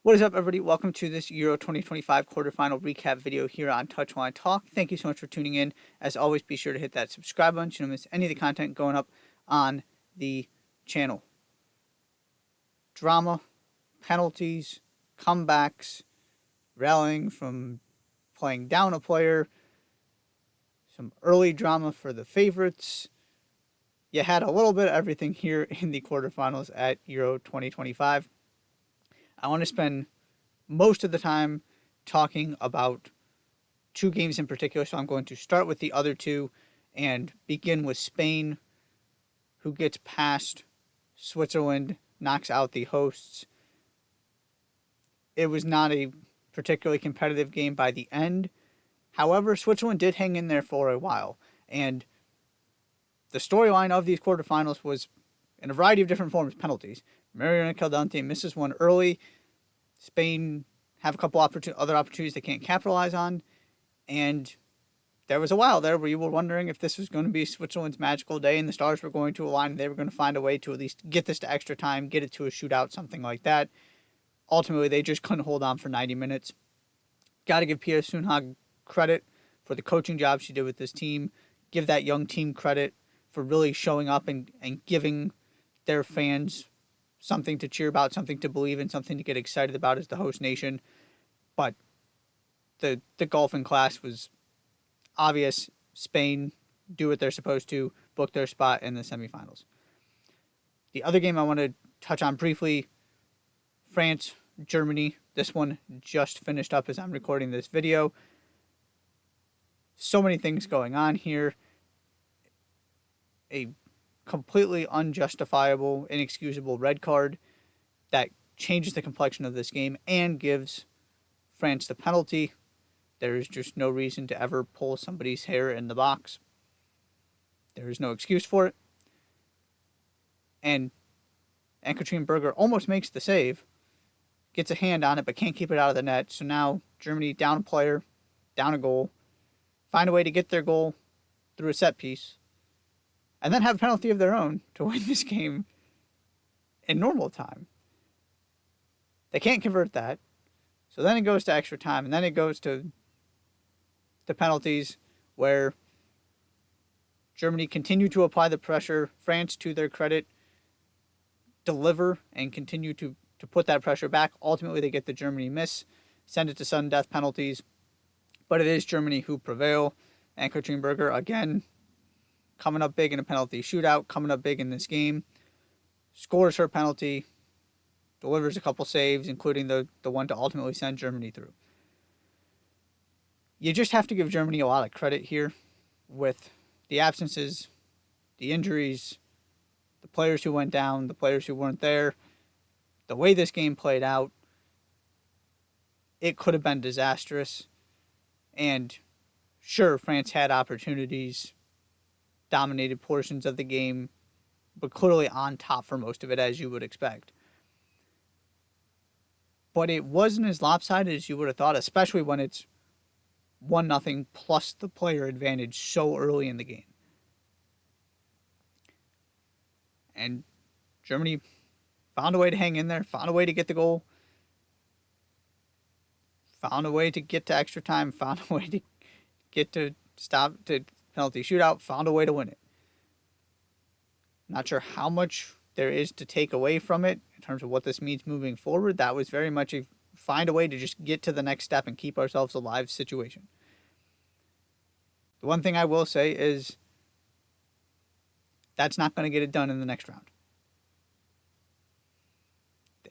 What is up, everybody? Welcome to this Euro 2025 quarterfinal recap video here on Touchline Talk. Thank you so much for tuning in. As always, be sure to hit that subscribe button so you don't miss any of the content going up on the channel. Drama, penalties, comebacks, rallying from playing down a player, some early drama for the favorites. You had a little bit of everything here in the quarterfinals at Euro 2025. I want to spend most of the time talking about two games in particular, so I'm going to start with the other two and begin with Spain, who gets past Switzerland, knocks out the hosts. It was not a particularly competitive game by the end. However, Switzerland did hang in there for a while, and the storyline of these quarterfinals was in a variety of different forms. Penalties. Mariana Caldante misses one early. Spain have a couple other opportunities they can't capitalize on. And there was a while there where you were wondering if this was going to be Switzerland's magical day and the stars were going to align and they were going to find a way to at least get this to extra time, get it to a shootout, something like that. Ultimately, they just couldn't hold on for 90 minutes. Got to give Pia Sundhage credit for the coaching job she did with this team. Give that young team credit for really showing up and giving their fans something to cheer about, something to believe in, something to get excited about as the host nation. But the golfing class was obvious. Spain do what they're supposed to, book their spot in the semifinals. The other game I want to touch on briefly, France, Germany. This one just finished up as I'm recording this video. So many things going on here. A completely unjustifiable, inexcusable red card that changes the complexion of this game and gives France the penalty. There is just no reason to ever pull somebody's hair in the box. There is no excuse for it. And Ann-Katrin Berger almost makes the save, gets a hand on it, but can't keep it out of the net. So now Germany down a player, down a goal, find a way to get their goal through a set piece, and then have a penalty of their own to win this game in normal time. They can't convert that. So then it goes to extra time, and then it goes to the penalties where Germany continue to apply the pressure. France, to their credit, deliver and continue to put that pressure back. Ultimately, they get the Germany miss, send it to sudden death penalties. But it is Germany who prevail. Ann-Katrin Berger, again, coming up big in a penalty shootout, coming up big in this game, scores her penalty, delivers a couple saves, including the one to ultimately send Germany through. You just have to give Germany a lot of credit here with the absences, the injuries, the players who went down, the players who weren't there, the way this game played out. It could have been disastrous. And sure, France had opportunities, dominated portions of the game, but clearly on top for most of it, as you would expect. But it wasn't as lopsided as you would have thought, especially when it's 1-0 plus the player advantage so early in the game. And Germany found a way to hang in there, found a way to get the goal, found a way to get to extra time, found a way to get to stop to penalty shootout, found a way to win it. Not sure how much there is to take away from it in terms of what this means moving forward. That was very much a find a way to just get to the next step and keep ourselves alive situation. The one thing I will say is that's not going to get it done in the next round.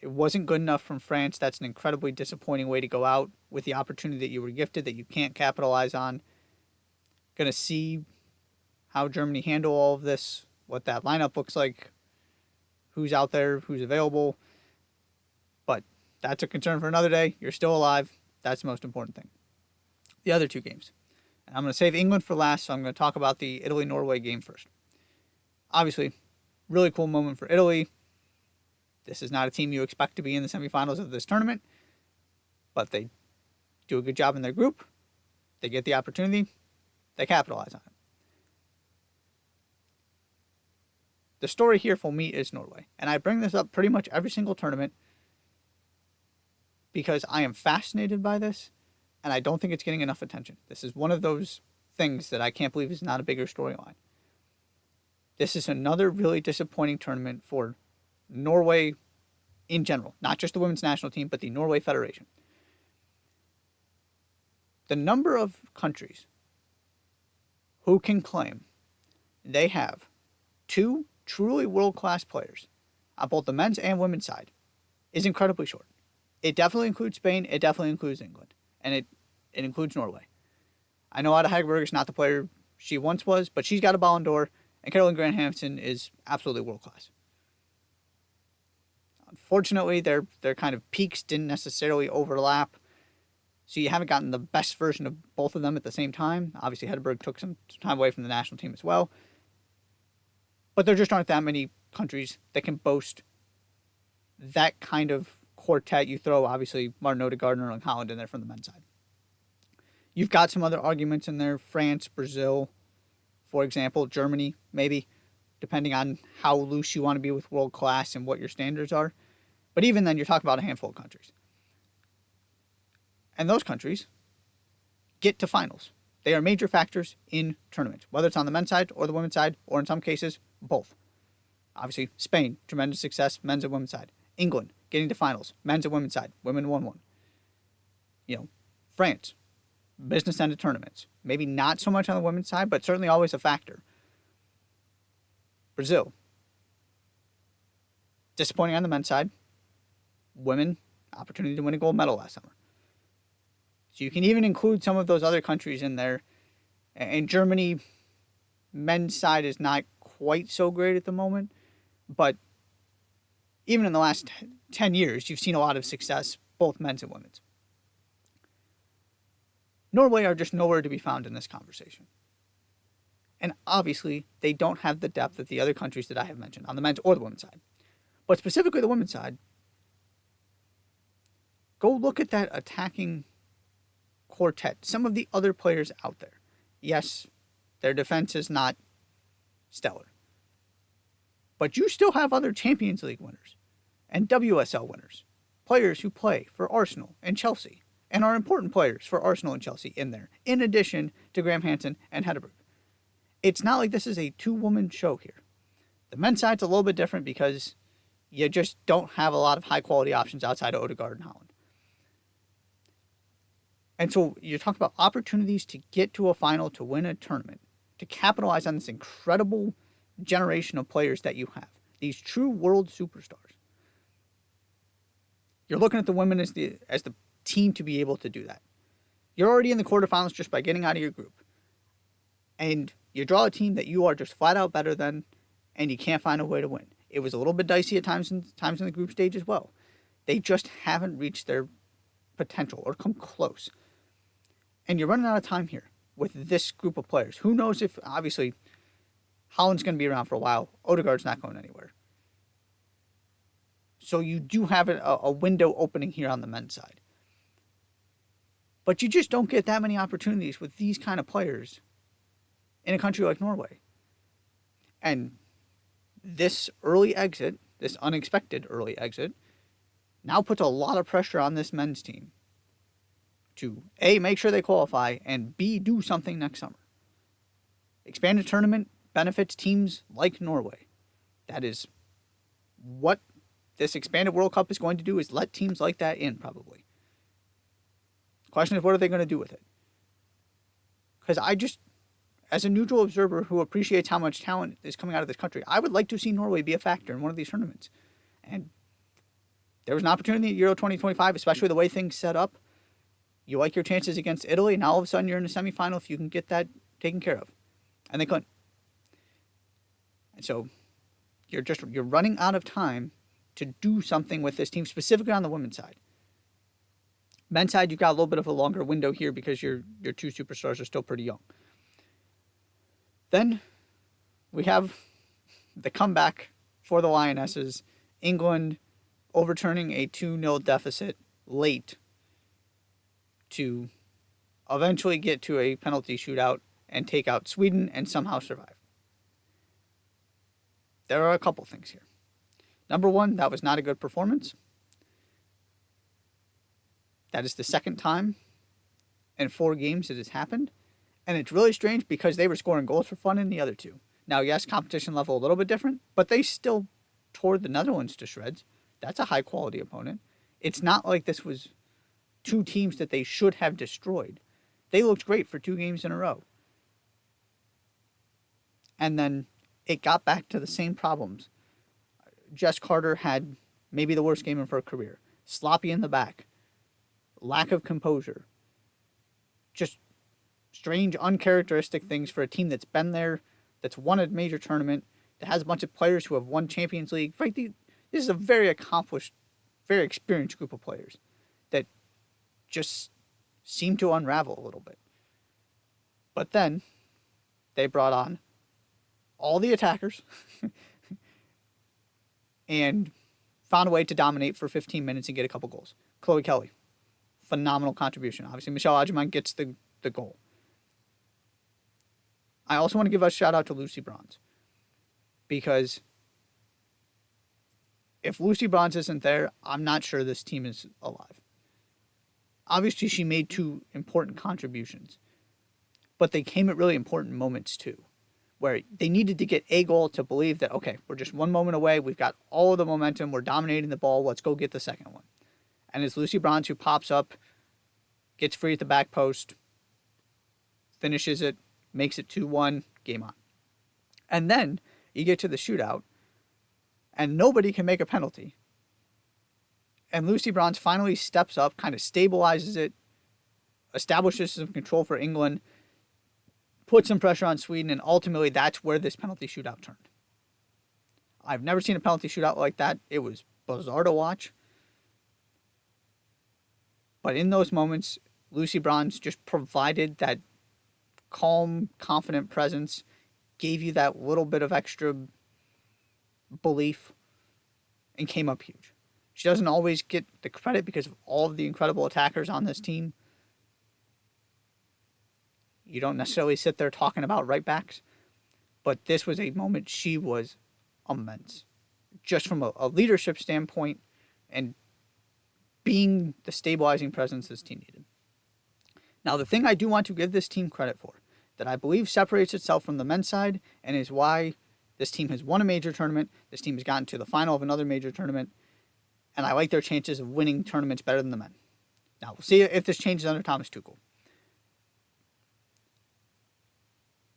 It wasn't good enough from France. That's an incredibly disappointing way to go out with the opportunity that you were gifted that you can't capitalize on. Going to see how Germany handle all of this, what that lineup looks like, who's out there, who's available. But that's a concern for another day. You're still alive. That's the most important thing. The other two games. And I'm going to save England for last, so I'm going to talk about the Italy-Norway game first. Obviously, really cool moment for Italy. This is not a team you expect to be in the semifinals of this tournament, but they do a good job in their group. They get the opportunity. They capitalize on it. The story here for me is Norway, and I bring this up pretty much every single tournament because I am fascinated by this, and I don't think it's getting enough attention. This is one of those things that I can't believe is not a bigger storyline. This is another really disappointing tournament for Norway in general, not just the women's national team, but the Norway Federation. The number of countries who can claim they have two truly world-class players on both the men's and women's side is incredibly short. It definitely includes Spain, it definitely includes England, and it includes Norway. I know Ada Hegerberg is not the player she once was, but she's got a Ballon d'Or, and Caroline Grant Hansen is absolutely world-class. Unfortunately, their kind of peaks didn't necessarily overlap, so you haven't gotten the best version of both of them at the same time. Obviously, Hegerberg took some time away from the national team as well, but there just aren't that many countries that can boast that kind of quartet. You throw, obviously, Martin Odegaard and Erling Haaland in there from the men's side. You've got some other arguments in there, France, Brazil, for example, Germany, maybe, depending on how loose you want to be with world class and what your standards are. But even then, you're talking about a handful of countries. And those countries get to finals. They are major factors in tournaments, whether it's on the men's side or the women's side, or in some cases, both. Obviously, Spain, tremendous success, men's and women's side. England, getting to finals, men's and women's side, women won one. France, business end of tournaments. Maybe not so much on the women's side, but certainly always a factor. Brazil, disappointing on the men's side. Women, opportunity to win a gold medal last summer. So you can even include some of those other countries in there. And Germany, men's side is not quite so great at the moment. But even in the last 10 years, you've seen a lot of success, both men's and women's. Norway are just nowhere to be found in this conversation. And obviously, they don't have the depth of the other countries that I have mentioned on the men's or the women's side. But specifically the women's side, go look at that attacking quartet. Some of the other players out there. Yes, their defense is not stellar. But you still have other Champions League winners and WSL winners. Players who play for Arsenal and Chelsea and are important players for Arsenal and Chelsea in there, in addition to Graham Hansen and Hegerberg. It's not like this is a two-woman show here. The men's side's a little bit different because you just don't have a lot of high-quality options outside of Odegaard and Haaland. And so you're talking about opportunities to get to a final, to win a tournament, to capitalize on this incredible generation of players that you have, these true world superstars. You're looking at the women as the team to be able to do that. You're already in the quarterfinals just by getting out of your group. And you draw a team that you are just flat out better than, and you can't find a way to win. It was a little bit dicey at times in the group stage as well. They just haven't reached their potential or come close. And you're running out of time here with this group of players. Who knows if, obviously, Haaland's going to be around for a while. Odegaard's not going anywhere. So you do have a window opening here on the men's side. But you just don't get that many opportunities with these kind of players in a country like Norway. And this early exit, this unexpected early exit, now puts a lot of pressure on this men's team to A, make sure they qualify, and B, do something next summer. Expanded tournament benefits teams like Norway. That is what this expanded World Cup is going to do, is let teams like that in, probably. The question is, what are they going to do with it? Because I just, as a neutral observer who appreciates how much talent is coming out of this country, I would like to see Norway be a factor in one of these tournaments. And there was an opportunity at Euro 2025, especially the way things set up. You like your chances against Italy, and all of a sudden you're in a semifinal if you can get that taken care of. And they couldn't. And so you're running out of time to do something with this team, specifically on the women's side. Men's side, you've got a little bit of a longer window here because your two superstars are still pretty young. Then we have the comeback for the Lionesses. England overturning a 2-0 deficit late to eventually get to a penalty shootout and take out Sweden and somehow survive. There are a couple things here. Number one, that was not a good performance. That is the second time in 4 games it has happened. And it's really strange because they were scoring goals for fun in the other 2. Now, yes, competition level a little bit different, but they still tore the Netherlands to shreds. That's a high quality opponent. It's not like this was 2 teams that they should have destroyed. They looked great for 2 games in a row. And then it got back to the same problems. Jess Carter had maybe the worst game of her career. Sloppy in the back. Lack of composure. Just strange, uncharacteristic things for a team that's been there, that's won a major tournament, that has a bunch of players who have won Champions League. Frankly, this is a very accomplished, very experienced group of players that just seem to unravel a little bit. But then they brought on all the attackers and found a way to dominate for 15 minutes and get a couple goals. Chloe Kelly, phenomenal contribution. Obviously, Michelle Adjumant gets the goal. I also want to give a shout out to Lucy Bronze, because if Lucy Bronze isn't there, I'm not sure this team is alive. Obviously, she made 2 important contributions, but they came at really important moments too, where they needed to get a goal to believe that, okay, we're just 1 moment away, we've got all of the momentum, we're dominating the ball, let's go get the second one. And it's Lucy Bronze who pops up, gets free at the back post, finishes it, makes it 2-1, game on. And then you get to the shootout, and nobody can make a penalty. And Lucy Bronze finally steps up, kind of stabilizes it, establishes some control for England, puts some pressure on Sweden, and ultimately that's where this penalty shootout turned. I've never seen a penalty shootout like that. It was bizarre to watch. But in those moments, Lucy Bronze just provided that calm, confident presence, gave you that little bit of extra belief, and came up huge. She doesn't always get the credit because of all of the incredible attackers on this team. You don't necessarily sit there talking about right backs, but this was a moment she was immense. Just from a leadership standpoint and being the stabilizing presence this team needed. Now, the thing I do want to give this team credit for, that I believe separates itself from the men's side and is why this team has won a major tournament, this team has gotten to the final of another major tournament, and I like their chances of winning tournaments better than the men. Now, we'll see if this changes under Thomas Tuchel.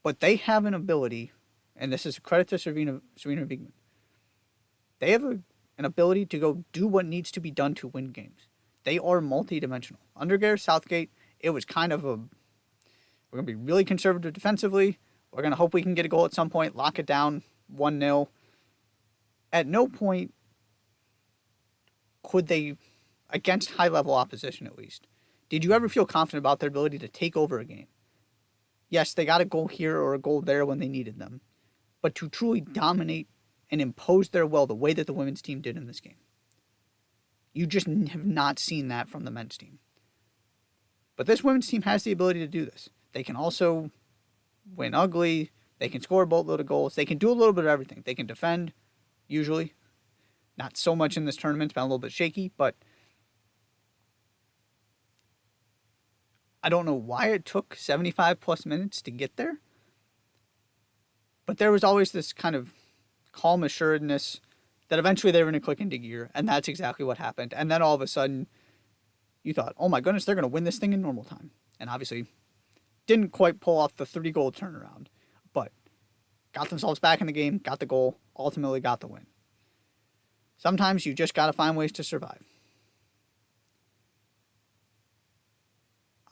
But they have an ability, and this is a credit to Serena Wiegmann, they have an ability to go do what needs to be done to win games. They are multi-dimensional. Under Gareth Southgate, it was kind of we're going to be really conservative defensively. We're going to hope we can get a goal at some point, lock it down 1-0. At no point could they, against high-level opposition at least, did you ever feel confident about their ability to take over a game? Yes, they got a goal here or a goal there when they needed them, but to truly dominate and impose their will the way that the women's team did in this game. You just have not seen that from the men's team. But this women's team has the ability to do this. They can also win ugly. They can score a boatload of goals. They can do a little bit of everything. They can defend, usually. Not so much in this tournament. It's been a little bit shaky, but I don't know why it took 75 plus minutes to get there. But there was always this kind of calm assuredness that eventually they were going to click into gear, and that's exactly what happened. And then all of a sudden, you thought, oh my goodness, they're going to win this thing in normal time. And obviously, didn't quite pull off the 30-goal turnaround, but got themselves back in the game, got the goal, ultimately got the win. Sometimes you just got to find ways to survive.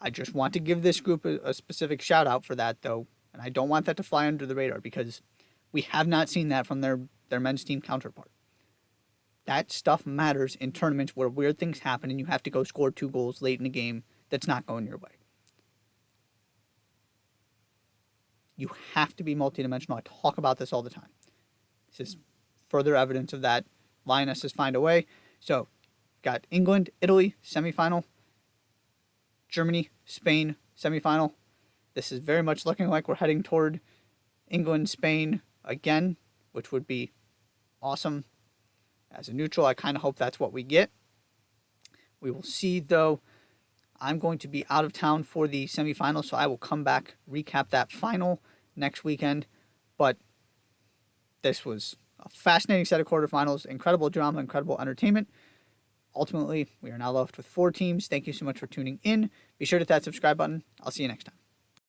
I just want to give this group a specific shout out for that, though, and I don't want that to fly under the radar because we have not seen that from their men's team counterpart. That stuff matters in tournaments where weird things happen and you have to go score 2 goals late in the game that's not going your way. You have to be multidimensional. I talk about this all the time. This is further evidence of that. Lionesses find a way. So, got England, Italy, semifinal. Germany, Spain, semifinal. This is very much looking like we're heading toward England, Spain again, which would be awesome. As a neutral, I kind of hope that's what we get. We will see, though. I'm going to be out of town for the semifinals, so I will come back, recap that final next weekend. But this was a fascinating set of quarterfinals, incredible drama, incredible entertainment. Ultimately, we are now left with 4 teams. Thank you so much for tuning in. Be sure to hit that subscribe button. I'll see you next time.